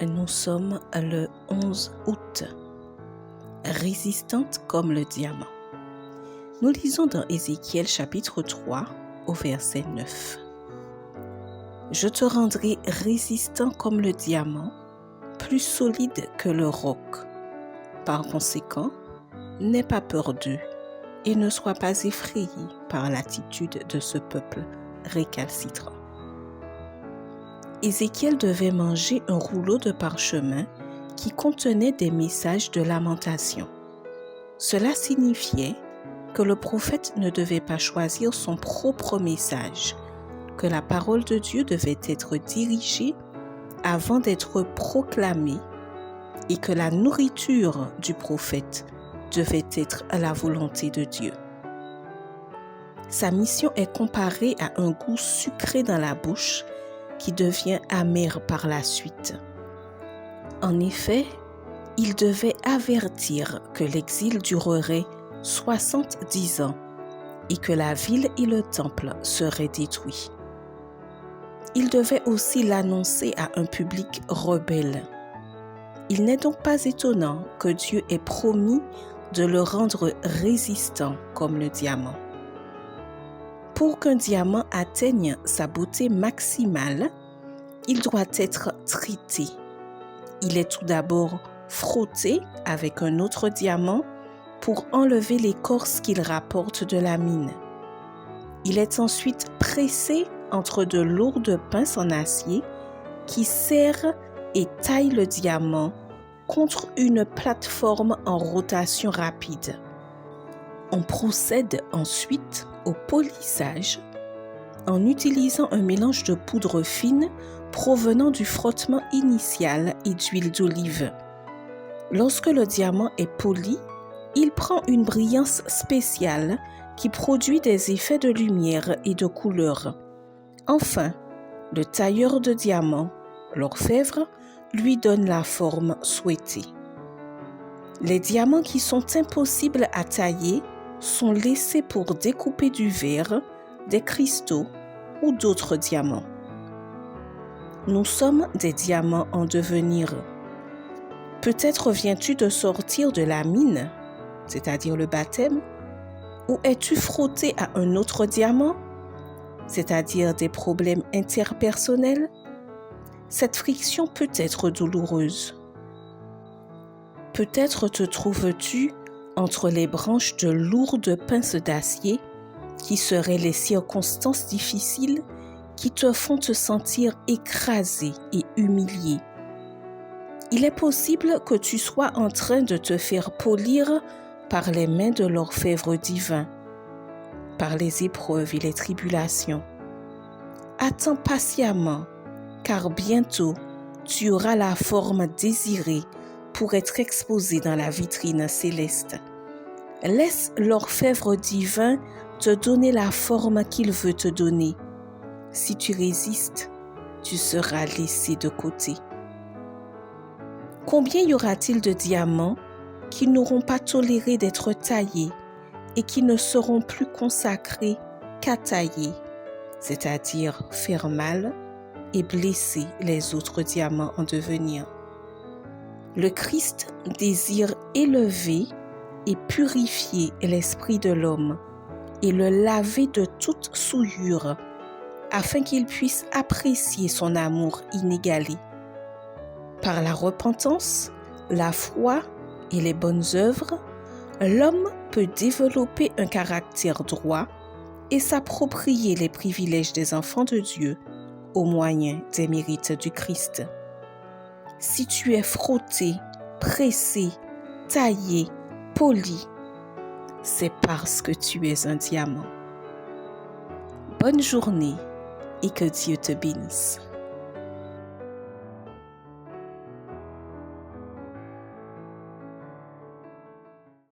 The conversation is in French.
Nous sommes le 11 août. Résistante comme le diamant. Nous lisons dans Ézéchiel chapitre 3 au verset 9. Je te rendrai résistant comme le diamant, plus solide que le roc. Par conséquent, n'aie pas peur d'eux et ne sois pas effrayé par l'attitude de ce peuple récalcitrant. Ézéchiel devait manger un rouleau de parchemin qui contenait des messages de lamentation. Cela signifiait que le prophète ne devait pas choisir son propre message, que la parole de Dieu devait être dirigée avant d'être proclamée et que la nourriture du prophète devait être la volonté de Dieu. Sa mission est comparée à un goût sucré dans la bouche qui devient amer par la suite. En effet, il devait avertir que l'exil durerait 70 ans et que la ville et le temple seraient détruits. Il devait aussi l'annoncer à un public rebelle. Il n'est donc pas étonnant que Dieu ait promis de le rendre résistant comme le diamant. Pour qu'un diamant atteigne sa beauté maximale, il doit être traité. Il est tout d'abord frotté avec un autre diamant pour enlever l'écorce qu'il rapporte de la mine. Il est ensuite pressé entre de lourdes pinces en acier qui serrent et taillent le diamant contre une plateforme en rotation rapide. On procède ensuite au polissage en utilisant un mélange de poudre fine provenant du frottement initial et d'huile d'olive. Lorsque le diamant est poli, il prend une brillance spéciale qui produit des effets de lumière et de couleur. Enfin, le tailleur de diamants, l'orfèvre, lui donne la forme souhaitée. Les diamants qui sont impossibles à tailler sont laissés pour découper du verre, des cristaux ou d'autres diamants. Nous sommes des diamants en devenir. Peut-être viens-tu de sortir de la mine, c'est-à-dire le baptême, ou es-tu frotté à un autre diamant, c'est-à-dire des problèmes interpersonnels? Cette friction peut être douloureuse. Peut-être te trouves-tu entre les branches de lourdes pinces d'acier qui seraient les circonstances difficiles qui te font te sentir écrasé et humilié. Il est possible que tu sois en train de te faire polir par les mains de l'orfèvre divin, par les épreuves et les tribulations. Attends patiemment, car bientôt tu auras la forme désirée pour être exposé dans la vitrine céleste. Laisse l'orfèvre divin te donner la forme qu'il veut te donner. Si tu résistes, tu seras laissé de côté. Combien y aura-t-il de diamants qui n'auront pas toléré d'être taillés et qui ne seront plus consacrés qu'à tailler, c'est-à-dire faire mal et blesser les autres diamants en devenir? Le Christ désire élever et purifier l'esprit de l'homme et le laver de toute souillure afin qu'il puisse apprécier son amour inégalé. Par la repentance, la foi et les bonnes œuvres, l'homme peut développer un caractère droit et s'approprier les privilèges des enfants de Dieu au moyen des mérites du Christ. Si tu es frotté, pressé, taillé, poli, c'est parce que tu es un diamant. Bonne journée et que Dieu te bénisse.